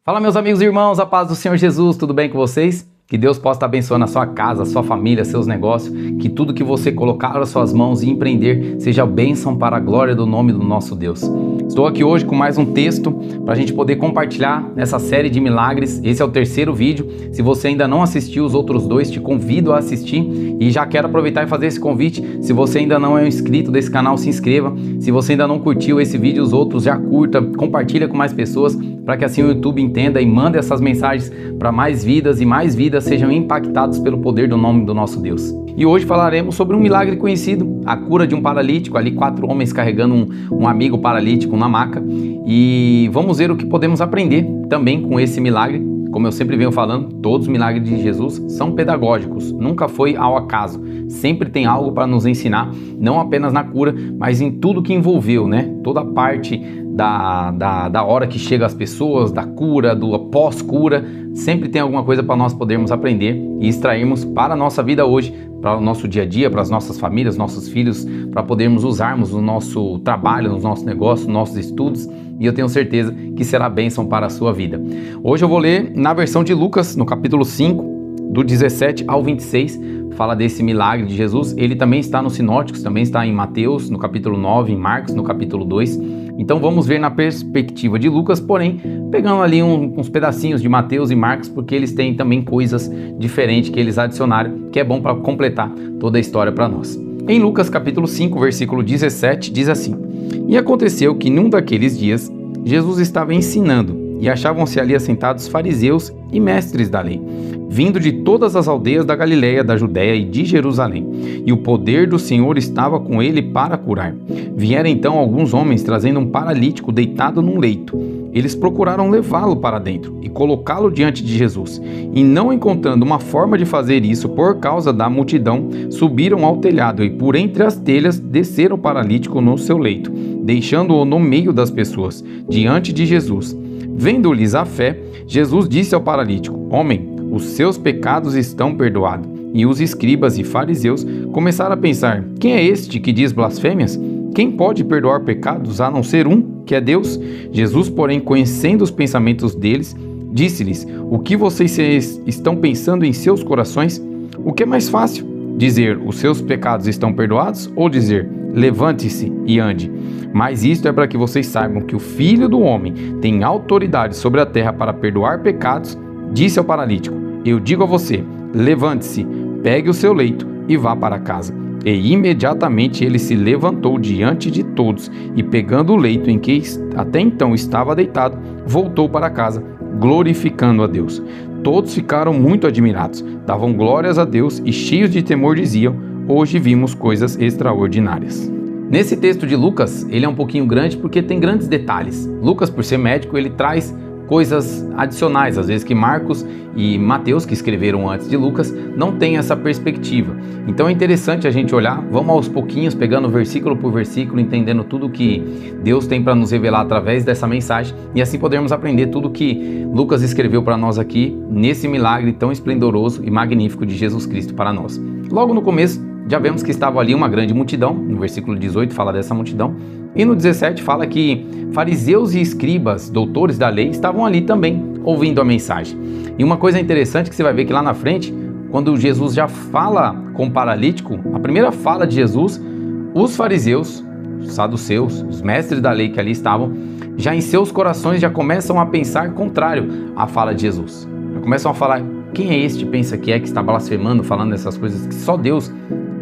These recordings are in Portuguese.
Fala, meus amigos e irmãos, a paz do Senhor Jesus, tudo bem com vocês? Que Deus possa estar abençoando a sua casa, a sua família, seus negócios, que tudo que você colocar nas suas mãos e empreender seja bênção para a glória do nome do nosso Deus. Estou aqui hoje com mais um texto para a gente poder compartilhar essa série de milagres. Esse é o terceiro vídeo. Se você ainda não assistiu os outros dois, te convido a assistir e já quero aproveitar e fazer esse convite. Se você ainda não é um inscrito desse canal, se inscreva. Se você ainda não curtiu esse vídeo, os outros, já curta, compartilha com mais pessoas para que assim o YouTube entenda e mande essas mensagens para mais vidas e mais vidas sejam impactados pelo poder do nome do nosso Deus. E hoje falaremos sobre um milagre conhecido, a cura de um paralítico, ali 4 homens carregando um amigo paralítico na maca, e vamos ver o que podemos aprender também com esse milagre. Como eu sempre venho falando, todos os milagres de Jesus são pedagógicos, nunca foi ao acaso, sempre tem algo para nos ensinar, não apenas na cura, mas em tudo que envolveu, né? Toda a parte da hora que chega às pessoas, da cura, do pós-cura, sempre tem alguma coisa para nós podermos aprender e extrairmos para a nossa vida hoje, para o nosso dia a dia, para as nossas famílias, nossos filhos, para podermos usarmos no nosso trabalho, nos nossos negócios, nos nossos estudos, e eu tenho certeza que será bênção para a sua vida. Hoje eu vou ler na versão de Lucas, no capítulo 5, do 17 ao 26, fala desse milagre de Jesus. Ele também está nos sinóticos, também está em Mateus, no capítulo 9, em Marcos, no capítulo 2. Então vamos ver na perspectiva de Lucas, porém, pegando ali uns pedacinhos de Mateus e Marcos, porque eles têm também coisas diferentes que eles adicionaram, que é bom para completar toda a história para nós. Em Lucas capítulo 5, versículo 17, diz assim: E aconteceu que num daqueles dias, Jesus estava ensinando, e achavam-se ali assentados fariseus e mestres da lei, vindo de todas as aldeias da Galiléia, da Judéia e de Jerusalém. E o poder do Senhor estava com ele para curar. Vieram então alguns homens trazendo um paralítico deitado num leito. Eles procuraram levá-lo para dentro e colocá-lo diante de Jesus. E não encontrando uma forma de fazer isso por causa da multidão, subiram ao telhado e por entre as telhas desceram o paralítico no seu leito, deixando-o no meio das pessoas, diante de Jesus. Vendo-lhes a fé, Jesus disse ao paralítico: Homem, os seus pecados estão perdoados. E os escribas e fariseus começaram a pensar: Quem é este que diz blasfêmias? Quem pode perdoar pecados a não ser um, que é Deus? Jesus, porém, conhecendo os pensamentos deles, disse-lhes: O que vocês estão pensando em seus corações? O que é mais fácil? Dizer: Os seus pecados estão perdoados? Ou dizer: Levante-se e ande? Mas isto é para que vocês saibam que o Filho do Homem tem autoridade sobre a terra para perdoar pecados. Disse ao paralítico: Eu digo a você, levante-se, pegue o seu leito e vá para casa. E imediatamente ele se levantou diante de todos e, pegando o leito em que até então estava deitado, voltou para casa, glorificando a Deus. Todos ficaram muito admirados, davam glórias a Deus e, cheios de temor, diziam: Hoje vimos coisas extraordinárias. Nesse texto de Lucas, ele é um pouquinho grande porque tem grandes detalhes. Lucas, por ser médico, ele traz coisas adicionais, às vezes que Marcos e Mateus, que escreveram antes de Lucas, não têm essa perspectiva. Então é interessante a gente olhar, vamos aos pouquinhos, pegando versículo por versículo, entendendo tudo que Deus tem para nos revelar através dessa mensagem, e assim podermos aprender tudo que Lucas escreveu para nós aqui, nesse milagre tão esplendoroso e magnífico de Jesus Cristo para nós. Logo no começo, já vemos que estava ali uma grande multidão, no versículo 18 fala dessa multidão, e no 17 fala que fariseus e escribas, doutores da lei, estavam ali também ouvindo a mensagem. E uma coisa interessante que você vai ver que lá na frente, quando Jesus já fala com o paralítico, a primeira fala de Jesus, os fariseus, os saduceus, os mestres da lei que ali estavam, já em seus corações já começam a pensar contrário à fala de Jesus. Já começam a falar: quem é este, pensa que está blasfemando, falando essas coisas que só Deus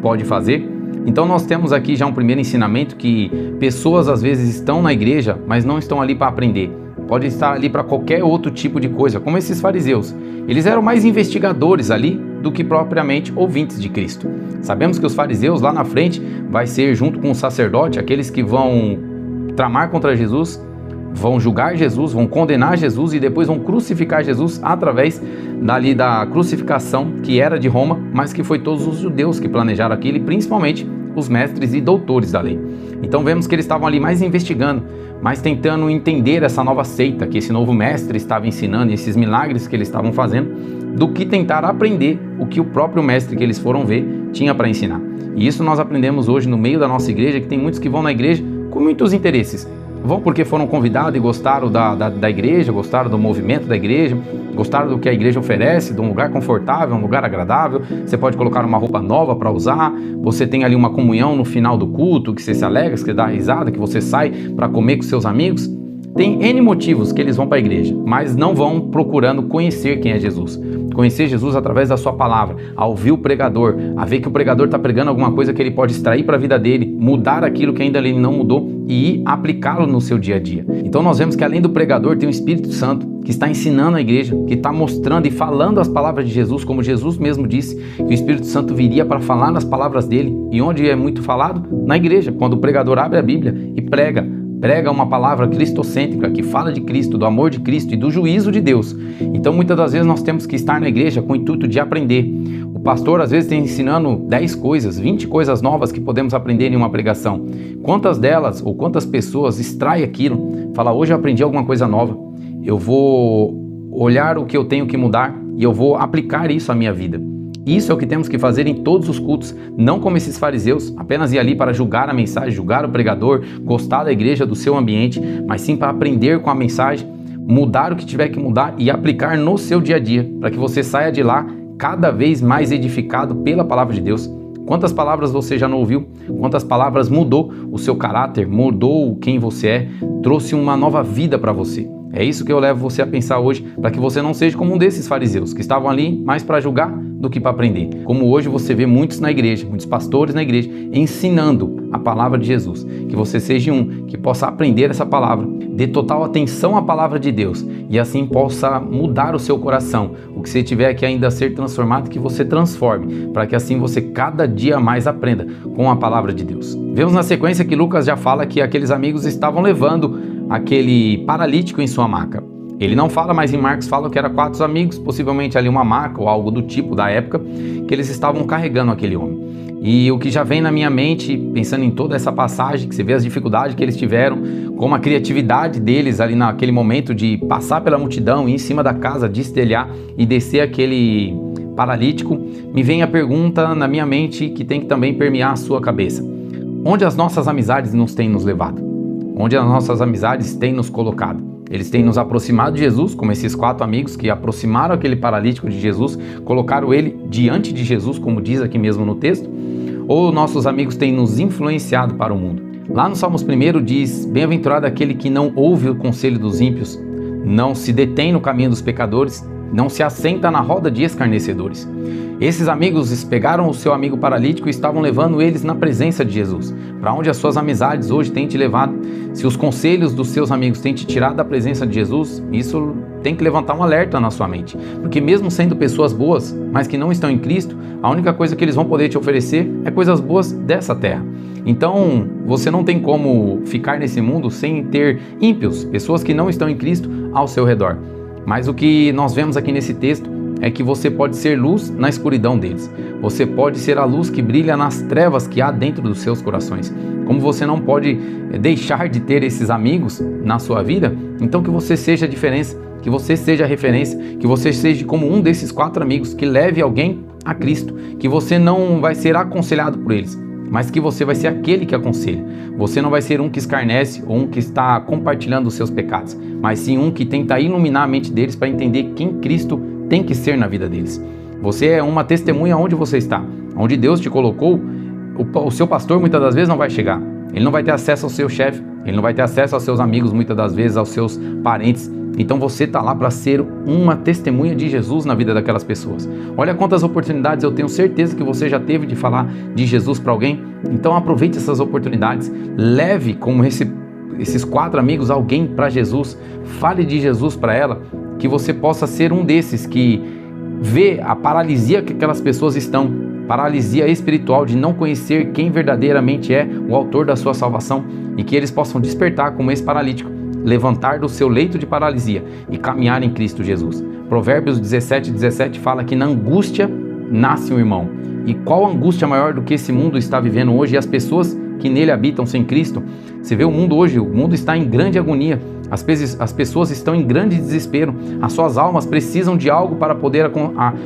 pode fazer? Então nós temos aqui já um primeiro ensinamento que pessoas às vezes estão na igreja, mas não estão ali para aprender. Pode estar ali para qualquer outro tipo de coisa, como esses fariseus. Eles eram mais investigadores ali do que propriamente ouvintes de Cristo. Sabemos que os fariseus lá na frente vai ser junto com o sacerdote, aqueles que vão tramar contra Jesus, vão julgar Jesus, vão condenar Jesus e depois vão crucificar Jesus através da crucificação que era de Roma, mas que foi todos os judeus que planejaram aquilo e principalmente os mestres e doutores da lei. Então vemos que eles estavam ali mais investigando, mais tentando entender essa nova seita que esse novo mestre estava ensinando, esses milagres que eles estavam fazendo, do que tentar aprender o que o próprio mestre que eles foram ver tinha para ensinar. E isso nós aprendemos hoje no meio da nossa igreja, que tem muitos que vão na igreja com muitos interesses. Vão porque foram convidados e gostaram da igreja, gostaram do movimento da igreja, gostaram do que a igreja oferece, de um lugar confortável, um lugar agradável. Você pode colocar uma roupa nova para usar, você tem ali uma comunhão no final do culto, que você se alegra, que você dá risada, que você sai para comer com seus amigos. Tem N motivos que eles vão para a igreja, mas não vão procurando conhecer quem é Jesus. Conhecer Jesus através da sua palavra, a ouvir o pregador, a ver que o pregador está pregando alguma coisa que ele pode extrair para a vida dele, mudar aquilo que ainda ele não mudou e ir aplicá-lo no seu dia a dia. Então nós vemos que além do pregador tem o Espírito Santo que está ensinando a igreja, que está mostrando e falando as palavras de Jesus, como Jesus mesmo disse, que o Espírito Santo viria para falar nas palavras dele. E onde é muito falado? Na igreja, quando o pregador abre a Bíblia e prega uma palavra cristocêntrica, que fala de Cristo, do amor de Cristo e do juízo de Deus. Então muitas das vezes nós temos que estar na igreja com o intuito de aprender. O pastor às vezes tem ensinando 10 coisas, 20 coisas novas que podemos aprender em uma pregação. Quantas delas ou quantas pessoas extrai aquilo, fala, hoje eu aprendi alguma coisa nova, eu vou olhar o que eu tenho que mudar e eu vou aplicar isso à minha vida. Isso é o que temos que fazer em todos os cultos, não como esses fariseus, apenas ir ali para julgar a mensagem, julgar o pregador, gostar da igreja, do seu ambiente, mas sim para aprender com a mensagem, mudar o que tiver que mudar e aplicar no seu dia a dia, para que você saia de lá cada vez mais edificado pela palavra de Deus. Quantas palavras você já não ouviu? Quantas palavras mudou o seu caráter, mudou quem você é, trouxe uma nova vida para você? É isso que eu levo você a pensar hoje, para que você não seja como um desses fariseus, que estavam ali mais para julgar do que para aprender. Como hoje você vê muitos na igreja, muitos pastores na igreja, ensinando a palavra de Jesus. Que você seja um que possa aprender essa palavra, dê total atenção à palavra de Deus e assim possa mudar o seu coração. O que você tiver que ainda ser transformado, que você transforme, para que assim você cada dia mais aprenda com a palavra de Deus. Vemos na sequência que Lucas já fala que aqueles amigos estavam levando aquele paralítico em sua maca. Ele não fala, mas em Marcos fala que era 4 amigos, possivelmente ali uma maca ou algo do tipo da época, que eles estavam carregando aquele homem. E o que já vem na minha mente, pensando em toda essa passagem, que você vê as dificuldades que eles tiveram, como a criatividade deles ali naquele momento de passar pela multidão, ir em cima da casa, destelhar e descer aquele paralítico, me vem a pergunta na minha mente que tem que também permear a sua cabeça. Onde as nossas amizades nos têm nos levado? Onde as nossas amizades têm nos colocado? Eles têm nos aproximado de Jesus, como esses 4 amigos que aproximaram aquele paralítico de Jesus, colocaram ele diante de Jesus, como diz aqui mesmo no texto, ou nossos amigos têm nos influenciado para o mundo? Lá no Salmos 1 diz, bem-aventurado aquele que não ouve o conselho dos ímpios, não se detém no caminho dos pecadores, não se assenta na roda de escarnecedores. Esses amigos pegaram o seu amigo paralítico e estavam levando eles na presença de Jesus. Para onde as suas amizades hoje têm te levado? Se os conselhos dos seus amigos têm te tirado da presença de Jesus, isso tem que levantar um alerta na sua mente. Porque mesmo sendo pessoas boas, mas que não estão em Cristo, a única coisa que eles vão poder te oferecer é coisas boas dessa terra. Então, você não tem como ficar nesse mundo sem ter ímpios, pessoas que não estão em Cristo ao seu redor. Mas o que nós vemos aqui nesse texto é que você pode ser luz na escuridão deles. Você pode ser a luz que brilha nas trevas que há dentro dos seus corações. Como você não pode deixar de ter esses amigos na sua vida, então que você seja a diferença, que você seja a referência, que você seja como um desses 4 amigos, que leve alguém a Cristo, que você não vai ser aconselhado por eles, mas que você vai ser aquele que aconselha. Você não vai ser um que escarnece ou um que está compartilhando os seus pecados, mas sim um que tenta iluminar a mente deles para entender quem Cristo tem que ser na vida deles. Você é uma testemunha onde você está, onde Deus te colocou. O seu pastor muitas das vezes não vai chegar, ele não vai ter acesso ao seu chefe, ele não vai ter acesso aos seus amigos, muitas das vezes aos seus parentes. Então você está lá para ser uma testemunha de Jesus na vida daquelas pessoas. Olha quantas oportunidades eu tenho certeza que você já teve de falar de Jesus para alguém. Então aproveite essas oportunidades, leve como esses 4 amigos alguém para Jesus, fale de Jesus para ela, que você possa ser um desses que vê a paralisia que aquelas pessoas estão, paralisia espiritual de não conhecer quem verdadeiramente é o autor da sua salvação, e que eles possam despertar como esse paralítico, levantar do seu leito de paralisia e caminhar em Cristo Jesus. Provérbios 17:17 fala que na angústia nasce um irmão. E qual angústia maior do que esse mundo está vivendo hoje e as pessoas que nele habitam sem Cristo? Você vê o mundo hoje, o mundo está em grande agonia. As pessoas estão em grande desespero, as suas almas precisam de algo para poder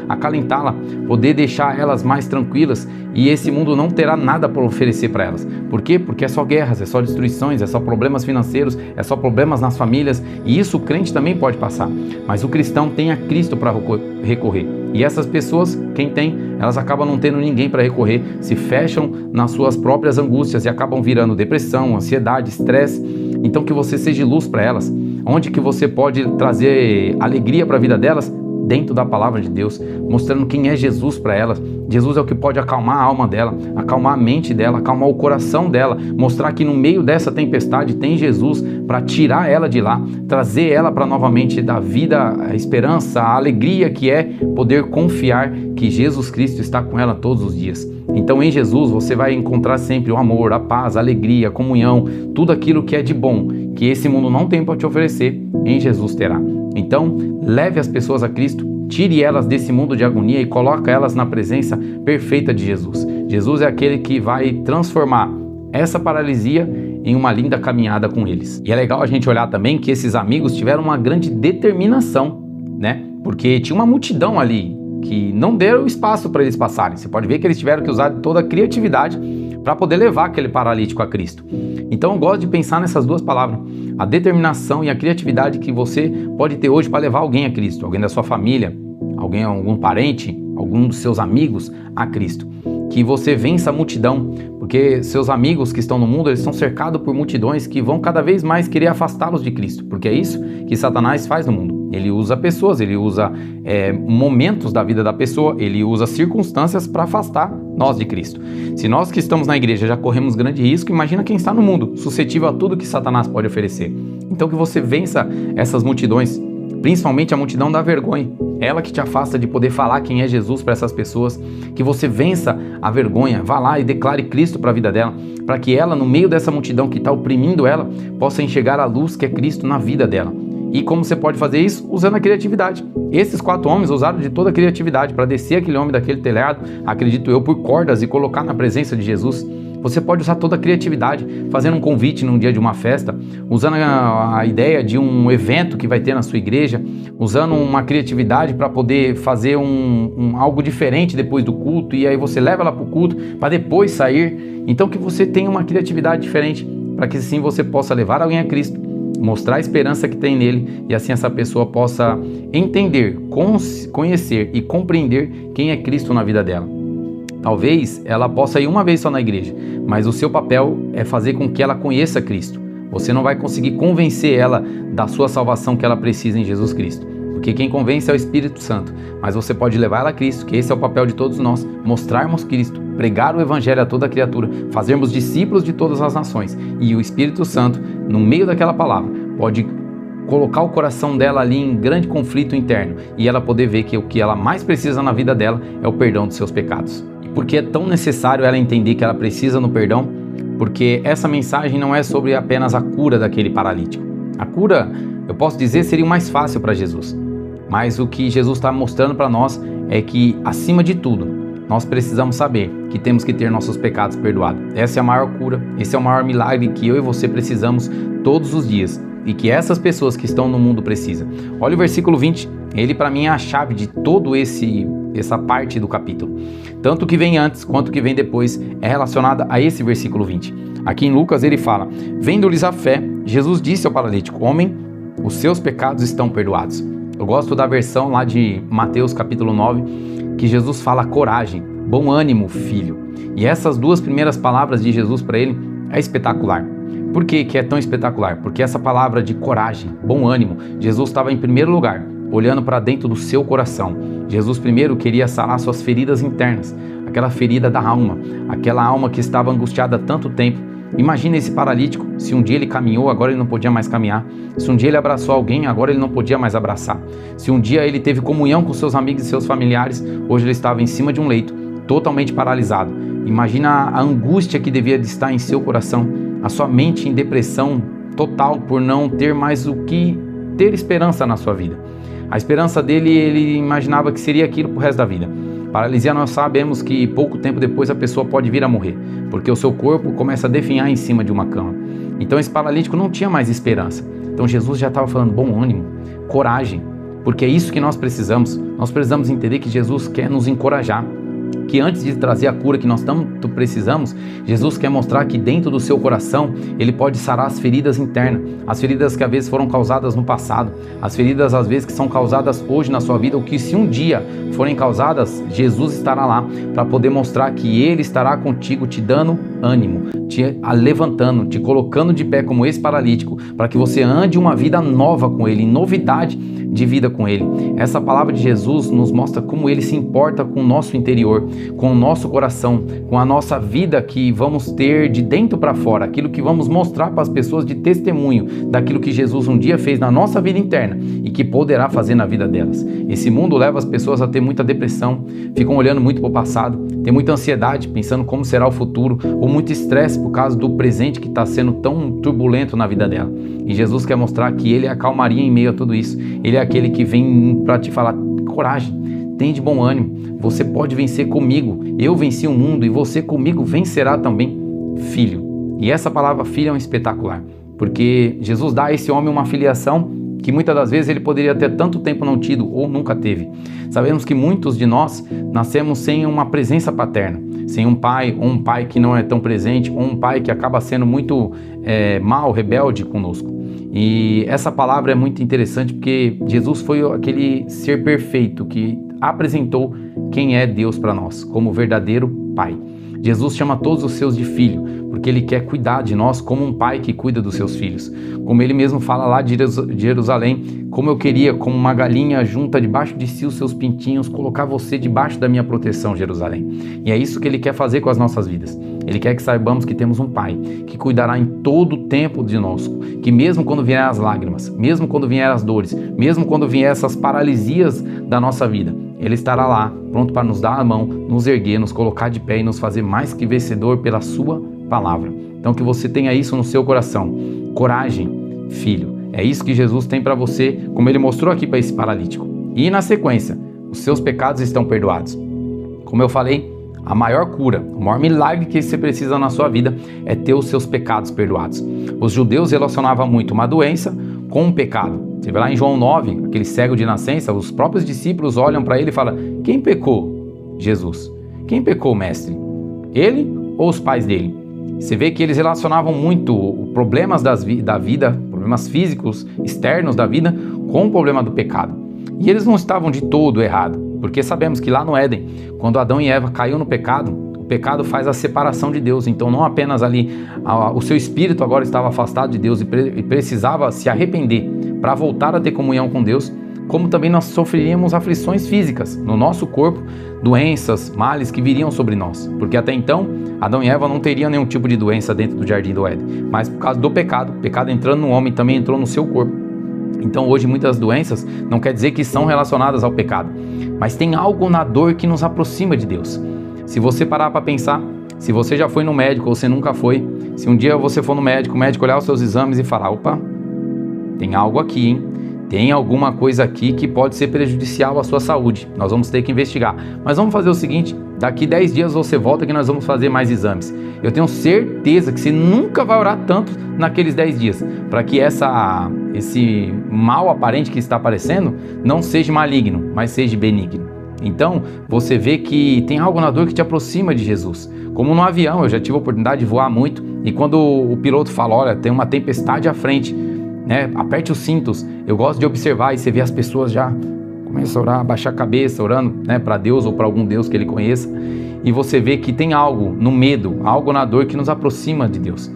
acalentá-la, poder deixar elas mais tranquilas e esse mundo não terá nada para oferecer para elas. Por quê? Porque é só guerras, é só destruições, é só problemas financeiros, é só problemas nas famílias, e isso o crente também pode passar. Mas o cristão tem a Cristo para recorrer. E essas pessoas, quem tem, elas acabam não tendo ninguém para recorrer, se fecham nas suas próprias angústias e acabam virando depressão, ansiedade, estresse. Então que você seja luz para elas. Onde que você pode trazer alegria para a vida delas? Dentro da palavra de Deus, mostrando quem é Jesus para elas. Jesus é o que pode acalmar a alma dela, acalmar a mente dela, acalmar o coração dela, mostrar que no meio dessa tempestade tem Jesus para tirar ela de lá, trazer ela para novamente da vida, a esperança, a alegria que é poder confiar que Jesus Cristo está com ela todos os dias. Então em Jesus você vai encontrar sempre o amor, a paz, a alegria, a comunhão, tudo aquilo que é de bom, que esse mundo não tem para te oferecer, em Jesus terá. Então leve as pessoas a Cristo, tire elas desse mundo de agonia e coloque elas na presença perfeita de Jesus. Jesus é aquele que vai transformar essa paralisia em uma linda caminhada com eles. E é legal a gente olhar também que esses amigos tiveram uma grande determinação, né? Porque tinha uma multidão ali que não deram espaço para eles passarem. Você pode ver que eles tiveram que usar toda a criatividade para poder levar aquele paralítico a Cristo. Então eu gosto de pensar nessas duas palavras, a determinação e a criatividade que você pode ter hoje para levar alguém a Cristo, alguém da sua família, algum parente, algum dos seus amigos a Cristo. Que você vença a multidão, porque seus amigos que estão no mundo, eles estão cercados por multidões que vão cada vez mais querer afastá-los de Cristo, porque é isso que Satanás faz no mundo. Ele usa pessoas, ele usa momentos da vida da pessoa, ele usa circunstâncias para afastar nós de Cristo. Se nós que estamos na igreja já corremos grande risco, imagina quem está no mundo, suscetível a tudo que Satanás pode oferecer. Então que você vença essas multidões, principalmente a multidão da vergonha, ela que te afasta de poder falar quem é Jesus para essas pessoas, que você vença a vergonha, vá lá e declare Cristo para a vida dela, para que ela, no meio dessa multidão que está oprimindo ela, possa enxergar a luz que é Cristo na vida dela. E como você pode fazer isso? Usando a criatividade. Esses 4 homens usaram de toda a criatividade para descer aquele homem daquele telhado, acredito eu, por cordas e colocar na presença de Jesus. Você pode usar toda a criatividade, fazendo um convite num dia de uma festa, usando a ideia de um evento que vai ter na sua igreja, usando uma criatividade para poder fazer algo diferente depois do culto, e aí você leva ela para o culto para depois sair. Então que você tenha uma criatividade diferente, para que assim você possa levar alguém a Cristo, mostrar a esperança que tem nele, e assim essa pessoa possa entender, conhecer e compreender quem é Cristo na vida dela. Talvez ela possa ir uma vez só na igreja, mas o seu papel é fazer com que ela conheça Cristo. Você não vai conseguir convencer ela da sua salvação que ela precisa em Jesus Cristo, porque quem convence é o Espírito Santo, mas você pode levar ela a Cristo, que esse é o papel de todos nós, mostrarmos Cristo, pregar o Evangelho a toda criatura, fazermos discípulos de todas as nações, e o Espírito Santo, no meio daquela palavra, pode colocar o coração dela ali em grande conflito interno, e ela poder ver que o que ela mais precisa na vida dela é o perdão dos seus pecados. E por que é tão necessário ela entender que ela precisa no perdão? Porque essa mensagem não é sobre apenas a cura daquele paralítico. A cura, eu posso dizer, seria o mais fácil para Jesus. Mas o que Jesus está mostrando para nós é que, acima de tudo, nós precisamos saber que temos que ter nossos pecados perdoados. Essa é a maior cura, esse é o maior milagre que eu e você precisamos todos os dias, e que essas pessoas que estão no mundo precisam. Olha o versículo 20, ele para mim é a chave de todo essa parte do capítulo. Tanto o que vem antes quanto o que vem depois é relacionada a esse versículo 20. Aqui em Lucas ele fala: vendo-lhes a fé, Jesus disse ao paralítico: homem, os seus pecados estão perdoados. Eu gosto da versão lá de Mateus capítulo 9, que Jesus fala coragem, bom ânimo, filho. E essas duas primeiras palavras de Jesus para ele é espetacular. Por que é tão espetacular? Porque essa palavra de coragem, bom ânimo, Jesus estava em primeiro lugar, olhando para dentro do seu coração. Jesus primeiro queria sarar suas feridas internas, aquela ferida da alma, aquela alma que estava angustiada há tanto tempo. Imagina esse paralítico, se um dia ele caminhou, agora ele não podia mais caminhar. Se um dia ele abraçou alguém, agora ele não podia mais abraçar. Se um dia ele teve comunhão com seus amigos e seus familiares, hoje ele estava em cima de um leito, totalmente paralisado. Imagina a angústia que devia de estar em seu coração, a sua mente em depressão total por não ter mais o que ter esperança na sua vida. A esperança dele, ele imaginava que seria aquilo pro resto da vida. Paralisia, nós sabemos que pouco tempo depois a pessoa pode vir a morrer, porque o seu corpo começa a definhar em cima de uma cama. Então esse paralítico não tinha mais esperança. Então Jesus já estava falando bom ânimo, coragem, porque é isso que nós precisamos. Nós precisamos entender que Jesus quer nos encorajar. que antes de trazer a cura que nós tanto precisamos, Jesus quer mostrar que dentro do seu coração, Ele pode sarar as feridas internas, as feridas que às vezes foram causadas no passado, as feridas às vezes que são causadas hoje na sua vida, ou que se um dia forem causadas, Jesus estará lá para poder mostrar que Ele estará contigo, te dando ânimo, te levantando, te colocando de pé como esse paralítico, para que você ande uma vida nova com Ele, em novidade de vida com Ele. Essa palavra de Jesus nos mostra como Ele se importa com o nosso interior, com o nosso coração, com a nossa vida que vamos ter de dentro para fora, aquilo que vamos mostrar para as pessoas de testemunho daquilo que Jesus um dia fez na nossa vida interna e que poderá fazer na vida delas. Esse mundo leva as pessoas a ter muita depressão, ficam olhando muito para o passado, tem muita ansiedade, pensando como será o futuro, ou muito estresse por causa do presente que está sendo tão turbulento na vida dela. E Jesus quer mostrar que Ele é a calmaria em meio a tudo isso. Ele é aquele que vem para te falar: coragem, tem de bom ânimo, você pode vencer comigo, eu venci o mundo e você comigo vencerá também, filho. E essa palavra filho é um espetacular, porque Jesus dá a esse homem uma filiação que muitas das vezes ele poderia ter tanto tempo não tido ou nunca teve. Sabemos que muitos de nós nascemos sem uma presença paterna, sem um pai, ou um pai que não é tão presente, ou um pai que acaba sendo muito mal, rebelde conosco. E essa palavra é muito interessante porque Jesus foi aquele ser perfeito que apresentou quem é Deus para nós, como verdadeiro pai. Jesus chama todos os seus de filho, porque Ele quer cuidar de nós como um pai que cuida dos seus filhos. Como Ele mesmo fala lá de Jerusalém: como eu queria, como uma galinha junta debaixo de si os seus pintinhos, colocar você debaixo da minha proteção, Jerusalém. E é isso que Ele quer fazer com as nossas vidas. Ele quer que saibamos que temos um Pai que cuidará em todo o tempo de nós, que mesmo quando vier as lágrimas, mesmo quando vier as dores, mesmo quando vier essas paralisias da nossa vida, Ele estará lá, pronto para nos dar a mão, nos erguer, nos colocar de pé e nos fazer mais que vencedor pela sua palavra. Então que você tenha isso no seu coração. Coragem, filho. É isso que Jesus tem para você, como Ele mostrou aqui para esse paralítico. E na sequência, os seus pecados estão perdoados. Como eu falei, a maior cura, o maior milagre que você precisa na sua vida é ter os seus pecados perdoados. Os judeus relacionavam muito uma doença com um pecado. Você vê lá em João 9, aquele cego de nascença, os próprios discípulos olham para ele e falam: quem pecou? Jesus. Quem pecou, mestre? Ele ou os pais dele? Você vê que eles relacionavam muito problemas da vida, problemas físicos, externos da vida, com o problema do pecado. E eles não estavam de todo errado, porque sabemos que lá no Éden, quando Adão e Eva caiu no pecado, o pecado faz a separação de Deus. Então não apenas ali o seu espírito agora estava afastado de Deus e precisava se arrepender para voltar a ter comunhão com Deus, como também nós sofreríamos aflições físicas no nosso corpo, doenças, males que viriam sobre nós, porque até então Adão e Eva não teriam nenhum tipo de doença dentro do jardim do Éden, mas por causa do pecado, o pecado entrando no homem também entrou no seu corpo. Então hoje muitas doenças não quer dizer que são relacionadas ao pecado, mas tem algo na dor que nos aproxima de Deus. Se você parar para pensar, se você já foi no médico ou você nunca foi, se um dia você for no médico, o médico olhar os seus exames e falar: opa, tem algo aqui, hein? Tem alguma coisa aqui que pode ser prejudicial à sua saúde. Nós vamos ter que investigar. Mas vamos fazer o seguinte: daqui 10 dias você volta que nós vamos fazer mais exames. Eu tenho certeza que você nunca vai orar tanto naqueles 10 dias, para que esse mal aparente que está aparecendo não seja maligno, mas seja benigno. Então, você vê que tem algo na dor que te aproxima de Jesus. Como no avião, eu já tive a oportunidade de voar muito, e quando o piloto fala: olha, tem uma tempestade à frente, né? Aperte os cintos. Eu gosto de observar e você vê as pessoas já começam a orar, baixar a cabeça, orando, né, para Deus ou para algum Deus que ele conheça. E você vê que tem algo no medo, algo na dor que nos aproxima de Deus.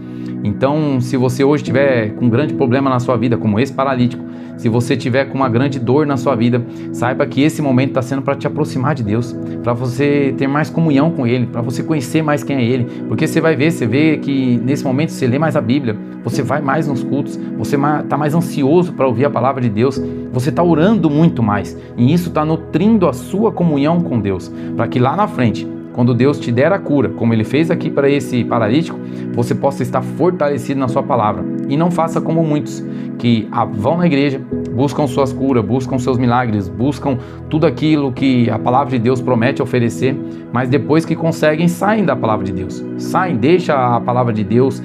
Então, se você hoje estiver com um grande problema na sua vida, como esse paralítico, se você estiver com uma grande dor na sua vida, saiba que esse momento está sendo para te aproximar de Deus, para você ter mais comunhão com Ele, para você conhecer mais quem é Ele, porque você vê que nesse momento você lê mais a Bíblia, você vai mais nos cultos, você está mais ansioso para ouvir a palavra de Deus, você está orando muito mais, e isso está nutrindo a sua comunhão com Deus, para que lá na frente, quando Deus te der a cura, como Ele fez aqui para esse paralítico, você possa estar fortalecido na sua palavra. E não faça como muitos que vão na igreja, buscam suas curas, buscam seus milagres, buscam tudo aquilo que a palavra de Deus promete oferecer, mas depois que conseguem, saem da palavra de Deus. Saem, deixa a palavra de Deus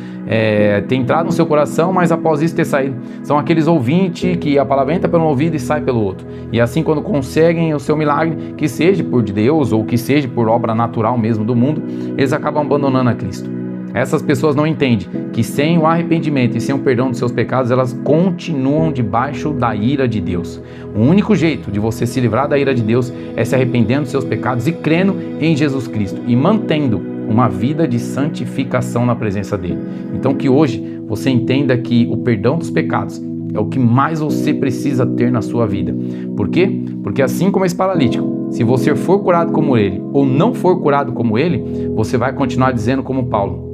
ter entrado no seu coração, mas após isso ter saído. São aqueles ouvintes que a palavra entra pelo ouvido e sai pelo outro. E assim, quando conseguem o seu milagre, que seja por Deus ou que seja por obra natural mesmo do mundo, eles acabam abandonando a Cristo. Essas pessoas não entendem que sem o arrependimento e sem o perdão dos seus pecados, elas continuam debaixo da ira de Deus. O único jeito de você se livrar da ira de Deus é se arrependendo dos seus pecados e crendo em Jesus Cristo e mantendo uma vida de santificação na presença dele. Então que hoje você entenda que o perdão dos pecados é o que mais você precisa ter na sua vida. Por quê? Porque assim como esse paralítico, se você for curado como ele ou não for curado como ele, você vai continuar dizendo como Paulo: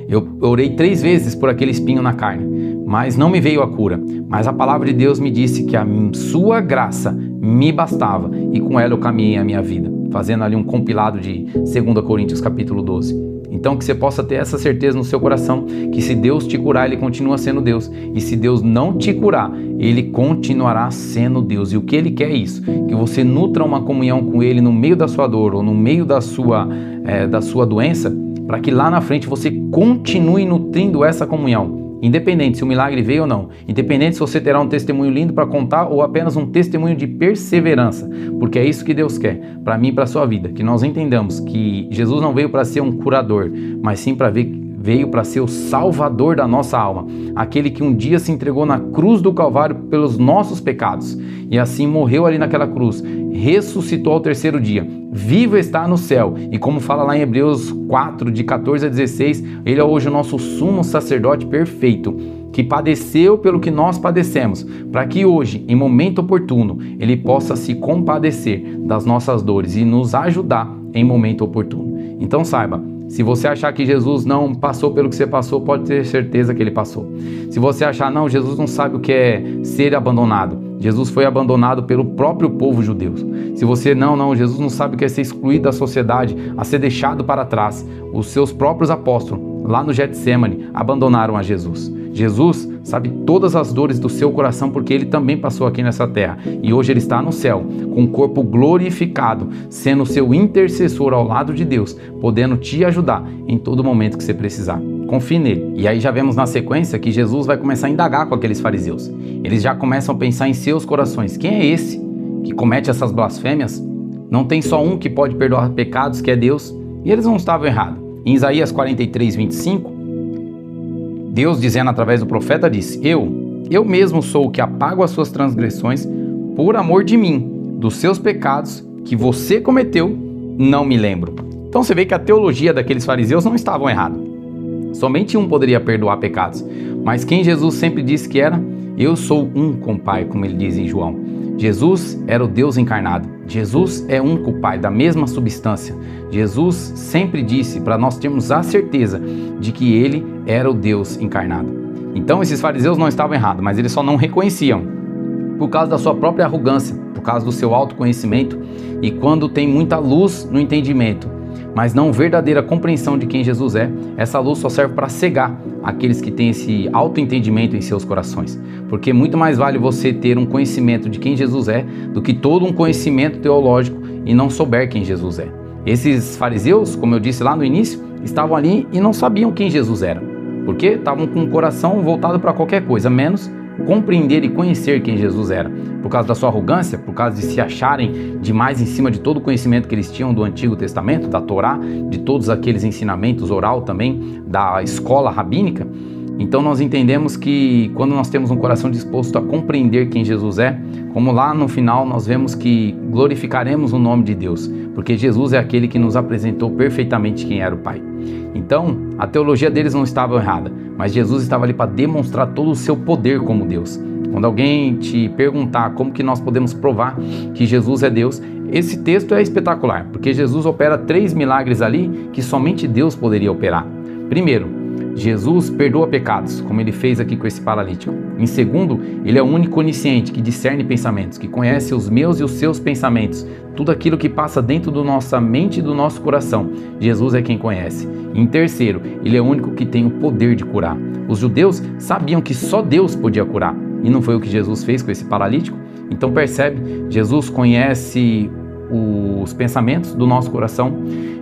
eu orei 3 vezes por aquele espinho na carne, mas não me veio a cura. Mas a palavra de Deus me disse que a sua graça me bastava e com ela eu caminhei a minha vida. Fazendo ali um compilado de 2 Coríntios capítulo 12. Então que você possa ter essa certeza no seu coração, que se Deus te curar, Ele continua sendo Deus. E se Deus não te curar, Ele continuará sendo Deus. E o que Ele quer é isso, que você nutra uma comunhão com Ele no meio da sua dor ou no meio da sua doença, para que lá na frente você continue nutrindo essa comunhão. Independente se o milagre veio ou não, independente se você terá um testemunho lindo para contar ou apenas um testemunho de perseverança, porque é isso que Deus quer para mim e para a sua vida, que nós entendamos que Jesus não veio para ser um curador, mas sim veio para ser o salvador da nossa alma, aquele que um dia se entregou na cruz do Calvário pelos nossos pecados e assim morreu ali naquela cruz, ressuscitou ao 3º dia, vivo está no céu, e como fala lá em Hebreus 4, de 14 a 16, ele é hoje o nosso sumo sacerdote perfeito, que padeceu pelo que nós padecemos, para que hoje, em momento oportuno, ele possa se compadecer das nossas dores e nos ajudar em momento oportuno. Então saiba, se você achar que Jesus não passou pelo que você passou, pode ter certeza que ele passou. Se você achar, não, Jesus não sabe o que é ser abandonado, Jesus foi abandonado pelo próprio povo judeu. Se você, não, Jesus não sabe o que é ser excluído da sociedade, a ser deixado para trás, os seus próprios apóstolos, lá no Getsemane, abandonaram a Jesus. Jesus sabe todas as dores do seu coração, porque ele também passou aqui nessa terra. E hoje ele está no céu, com o corpo glorificado, sendo seu intercessor ao lado de Deus, podendo te ajudar em todo momento que você precisar. Confie nele. E aí já vemos na sequência que Jesus vai começar a indagar com aqueles fariseus. Eles já começam a pensar em seus corações. Quem é esse que comete essas blasfêmias? Não tem só um que pode perdoar pecados, que é Deus? E eles não estavam errados. Em Isaías 43, 25, Deus, dizendo através do profeta, disse: Eu mesmo sou o que apago as suas transgressões por amor de mim, dos seus pecados que você cometeu, não me lembro. Então você vê que a teologia daqueles fariseus não estava errada. Somente um poderia perdoar pecados, mas quem Jesus sempre disse que era? Eu sou um com o Pai, como ele diz em João. Jesus era o Deus encarnado. Jesus é um com o Pai, da mesma substância. Jesus sempre disse para nós termos a certeza de que ele era o Deus encarnado. Então esses fariseus não estavam errados, mas eles só não reconheciam por causa da sua própria arrogância, por causa do seu autoconhecimento, e quando tem muita luz no entendimento, mas não verdadeira compreensão de quem Jesus é, essa luz só serve para cegar aqueles que têm esse autoentendimento em seus corações. Porque muito mais vale você ter um conhecimento de quem Jesus é do que todo um conhecimento teológico e não souber quem Jesus é. Esses fariseus, como eu disse lá no início, estavam ali e não sabiam quem Jesus era. Porque estavam com o coração voltado para qualquer coisa, menos compreender e conhecer quem Jesus era. Por causa da sua arrogância, por causa de se acharem demais em cima de todo o conhecimento que eles tinham do Antigo Testamento, da Torá, de todos aqueles ensinamentos oral também, da escola rabínica. Então nós entendemos que quando nós temos um coração disposto a compreender quem Jesus é, como lá no final nós vemos que glorificaremos o nome de Deus, porque Jesus é aquele que nos apresentou perfeitamente quem era o Pai. Então, a teologia deles não estava errada, mas Jesus estava ali para demonstrar todo o seu poder como Deus. Quando alguém te perguntar como que nós podemos provar que Jesus é Deus, esse texto é espetacular, porque Jesus opera 3 milagres ali que somente Deus poderia operar. Primeiro, Jesus perdoa pecados, como ele fez aqui com esse paralítico. Em segundo, ele é o único onisciente que discerne pensamentos, que conhece os meus e os seus pensamentos, tudo aquilo que passa dentro da nossa mente e do nosso coração. Jesus é quem conhece. Em terceiro, ele é o único que tem o poder de curar. Os judeus sabiam que só Deus podia curar, E não foi o que Jesus fez com esse paralítico? Então percebe, Jesus conhece os pensamentos do nosso coração,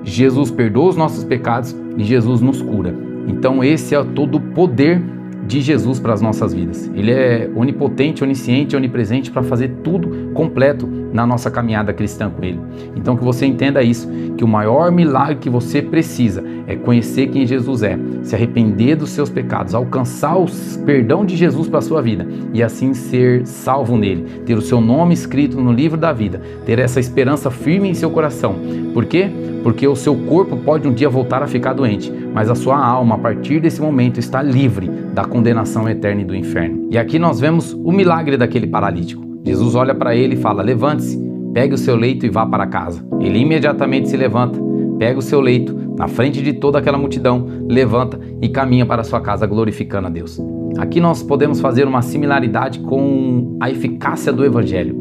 Jesus perdoa os nossos pecados e Jesus nos cura. Então esse é todo o poder de Jesus para as nossas vidas. Ele é onipotente, onisciente, onipresente para fazer tudo completo na nossa caminhada cristã com Ele. Então que você entenda isso, que o maior milagre que você precisa é conhecer quem Jesus é, se arrepender dos seus pecados, alcançar o perdão de Jesus para a sua vida e assim ser salvo nele, ter o seu nome escrito no livro da vida, ter essa esperança firme em seu coração. Por quê? Porque o seu corpo pode um dia voltar a ficar doente, mas a sua alma, a partir desse momento, está livre da condenação eterna e do inferno. E aqui nós vemos o milagre daquele paralítico. Jesus olha para ele e fala: levante-se, pegue o seu leito e vá para casa. Ele imediatamente se levanta, pega o seu leito, na frente de toda aquela multidão, levanta e caminha para a sua casa glorificando a Deus. Aqui nós podemos fazer uma similaridade com a eficácia do Evangelho.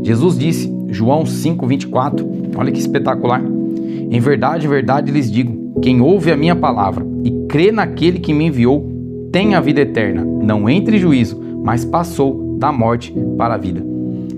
Jesus disse, João 5:24, olha que espetacular: em verdade, lhes digo, quem ouve a minha palavra e crê naquele que me enviou, tem a vida eterna, não entre em juízo, mas passou da morte para a vida.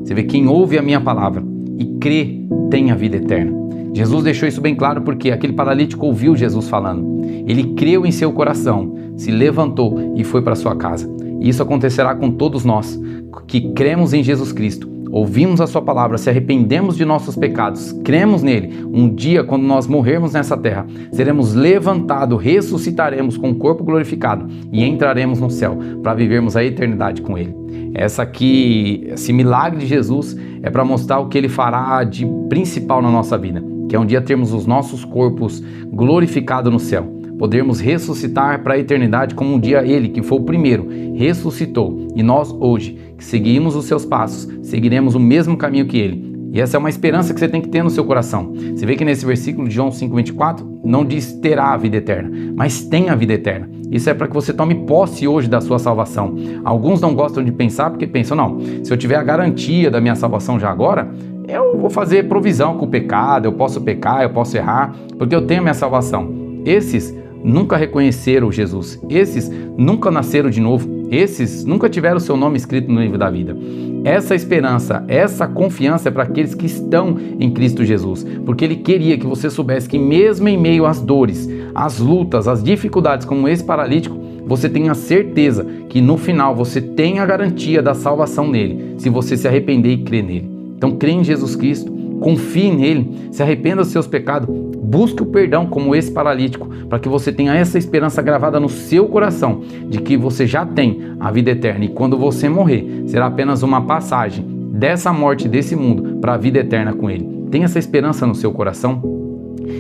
Você vê, quem ouve a minha palavra e crê, tem a vida eterna. Jesus deixou isso bem claro porque aquele paralítico ouviu Jesus falando. Ele creu em seu coração, se levantou e foi para sua casa. E isso acontecerá com todos nós que cremos em Jesus Cristo. Ouvimos a sua palavra, se arrependemos de nossos pecados, cremos nele. Um dia, quando nós morrermos nessa terra, seremos levantados, ressuscitaremos com o corpo glorificado e entraremos no céu para vivermos a eternidade com ele. Esse milagre de Jesus é para mostrar o que ele fará de principal na nossa vida, que é um dia termos os nossos corpos glorificados no céu. Podermos ressuscitar para a eternidade como um dia ele, que foi o primeiro, ressuscitou. E nós hoje, que seguimos os seus passos, seguiremos o mesmo caminho que ele. E essa é uma esperança que você tem que ter no seu coração. Você vê que nesse versículo de João 5:24, não diz terá a vida eterna, mas tem a vida eterna. Isso é para que você tome posse hoje da sua salvação. Alguns não gostam de pensar porque pensam, não, se eu tiver a garantia da minha salvação já agora, eu vou fazer provisão com o pecado, eu posso pecar, eu posso errar, porque eu tenho a minha salvação. Esses nunca reconheceram Jesus, esses nunca nasceram de novo, esses nunca tiveram o seu nome escrito no livro da vida. Essa esperança, essa confiança é para aqueles que estão em Cristo Jesus, porque Ele queria que você soubesse que mesmo em meio às dores, às lutas, às dificuldades como esse paralítico, você tenha certeza que no final você tem a garantia da salvação nele, se você se arrepender e crer nele. Então crê em Jesus Cristo, confie nele, se arrependa dos seus pecados, busque o perdão como esse paralítico, para que você tenha essa esperança gravada no seu coração, de que você já tem a vida eterna e quando você morrer, será apenas uma passagem dessa morte, desse mundo, para a vida eterna com ele. Tem essa esperança no seu coração?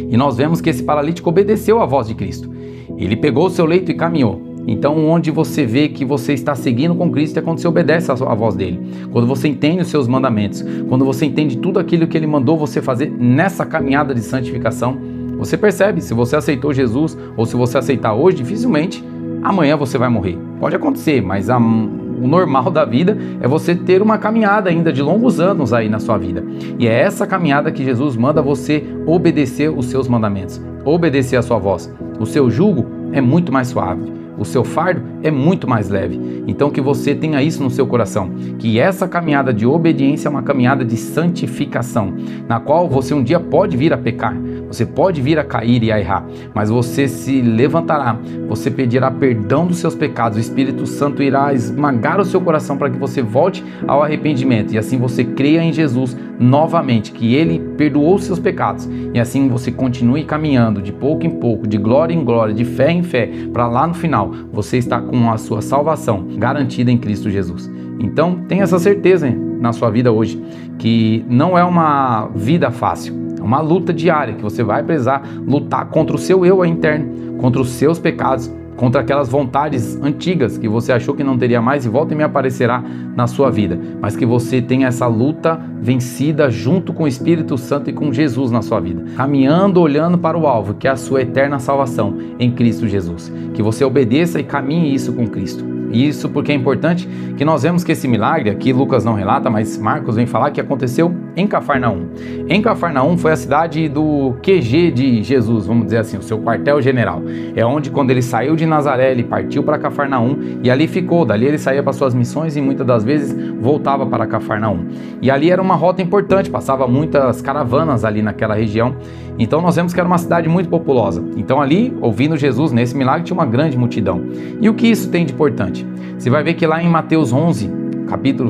E nós vemos que esse paralítico obedeceu à voz de Cristo. Ele pegou o seu leito e caminhou. Então, onde você vê que você está seguindo com Cristo é quando você obedece à voz dele, quando você entende os seus mandamentos, quando você entende tudo aquilo que ele mandou você fazer nessa caminhada de santificação. Você percebe, se você aceitou Jesus ou se você aceitar hoje, dificilmente amanhã você vai morrer. Pode acontecer, mas o normal da vida é você ter uma caminhada ainda de longos anos aí na sua vida. E é essa caminhada que Jesus manda você obedecer os seus mandamentos, obedecer a sua voz. O seu jugo é muito mais suave. O seu fardo é muito mais leve. Então que você tenha isso no seu coração, que essa caminhada de obediência é uma caminhada de santificação, na qual você um dia pode vir a pecar, você pode vir a cair e a errar, mas você se levantará, você pedirá perdão dos seus pecados, o Espírito Santo irá esmagar o seu coração para que você volte ao arrependimento e assim você creia em Jesus novamente, que Ele perdoou os seus pecados e assim você continue caminhando de pouco em pouco, de glória em glória, de fé em fé, para lá no final você está com a sua salvação garantida em Cristo Jesus. Então tenha essa certeza na sua vida hoje, que não é uma vida fácil, é uma luta diária, que você vai precisar lutar contra o seu eu interno, contra os seus pecados, contra aquelas vontades antigas que você achou que não teria mais e volta e me aparecerá na sua vida, mas que você tenha essa luta vencida junto com o Espírito Santo e com Jesus na sua vida, caminhando, olhando para o alvo, que é a sua eterna salvação em Cristo Jesus, que você obedeça e caminhe isso com Cristo. E isso porque é importante que nós vemos que esse milagre, aqui Lucas não relata, mas Marcos vem falar que aconteceu em Cafarnaum. Em Cafarnaum foi a cidade do QG de Jesus, vamos dizer assim, o seu quartel-general. É onde, quando ele saiu de Nazaré, ele partiu para Cafarnaum e ali ficou. Dali ele saía para suas missões e muitas das vezes voltava para Cafarnaum. E ali era uma rota importante, passava muitas caravanas ali naquela região. Então nós vemos que era uma cidade muito populosa. Então ali, ouvindo Jesus nesse milagre, tinha uma grande multidão. E o que isso tem de importante? Você vai ver que lá em Mateus 11,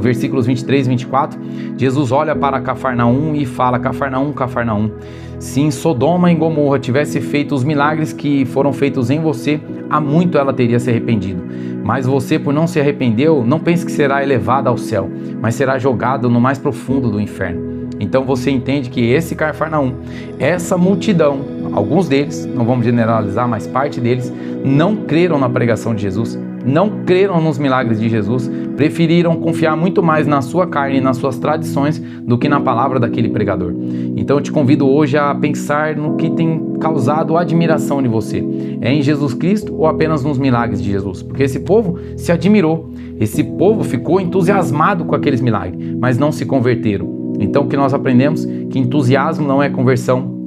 versículos 23 e 24, Jesus olha para Cafarnaum e fala: Cafarnaum, Cafarnaum, se em Sodoma e Gomorra tivesse feito os milagres que foram feitos em você, há muito ela teria se arrependido. Mas você, por não se arrependeu, não pense que será elevado ao céu, mas será jogado no mais profundo do inferno. Então você entende que esse Cafarnaum, essa multidão, alguns deles, não vamos generalizar, mas parte deles, não creram na pregação de Jesus, não creram nos milagres de Jesus, preferiram confiar muito mais na sua carne e nas suas tradições do que na palavra daquele pregador. Então eu te convido hoje a pensar no que tem causado admiração de você. É em Jesus Cristo ou apenas nos milagres de Jesus? Porque esse povo se admirou, esse povo ficou entusiasmado com aqueles milagres, mas não se converteram. Então o que nós aprendemos? Que entusiasmo não é conversão.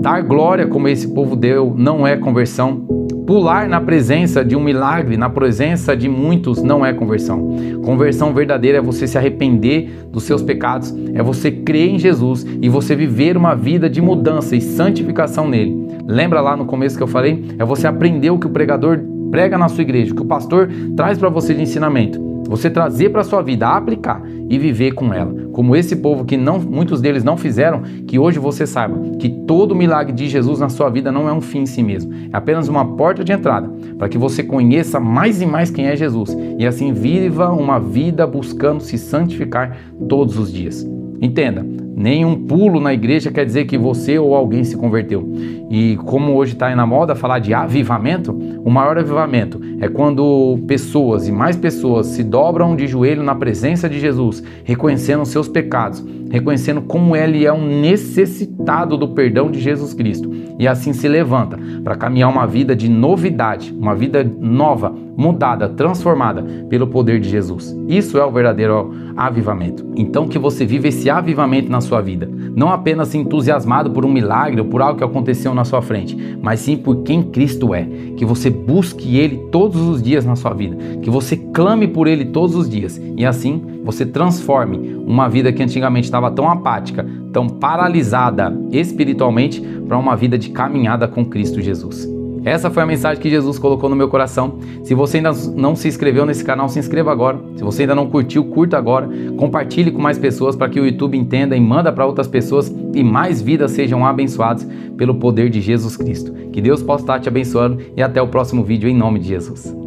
Dar glória como esse povo deu não é conversão. Pular na presença de um milagre, na presença de muitos, não é conversão. Conversão verdadeira é você se arrepender dos seus pecados, é você crer em Jesus e você viver uma vida de mudança e santificação nele. Lembra lá no começo que eu falei? É você aprender o que o pregador prega na sua igreja, o que o pastor traz para você de ensinamento. Você trazer para a sua vida, aplicar e viver com ela. Como esse povo que muitos deles não fizeram, que hoje você saiba que todo milagre de Jesus na sua vida não é um fim em si mesmo. É apenas uma porta de entrada para que você conheça mais e mais quem é Jesus e assim viva uma vida buscando se santificar todos os dias. Entenda, nenhum pulo na igreja quer dizer que você ou alguém se converteu. E como hoje está aí na moda falar de avivamento, o maior avivamento é quando pessoas e mais pessoas se dobram de joelho na presença de Jesus, reconhecendo seus pecados, reconhecendo como ele é um necessitado do perdão de Jesus Cristo e assim se levanta para caminhar uma vida de novidade, uma vida nova, mudada, transformada pelo poder de Jesus. Isso é o verdadeiro avivamento. Então que você viva esse avivamento na sua vida, não apenas entusiasmado por um milagre ou por algo que aconteceu na sua frente, mas sim por quem Cristo é, que você busque ele todos os dias na sua vida, que você clame por ele todos os dias e assim você transforme uma vida que antigamente estava tão apática, tão paralisada espiritualmente, para uma vida de caminhada com Cristo Jesus. Essa foi a mensagem que Jesus colocou no meu coração. Se você ainda não se inscreveu nesse canal, se inscreva agora. Se você ainda não curtiu, curta agora. Compartilhe com mais pessoas para que o YouTube entenda e manda para outras pessoas e mais vidas sejam abençoadas pelo poder de Jesus Cristo. Que Deus possa estar te abençoando e até o próximo vídeo em nome de Jesus.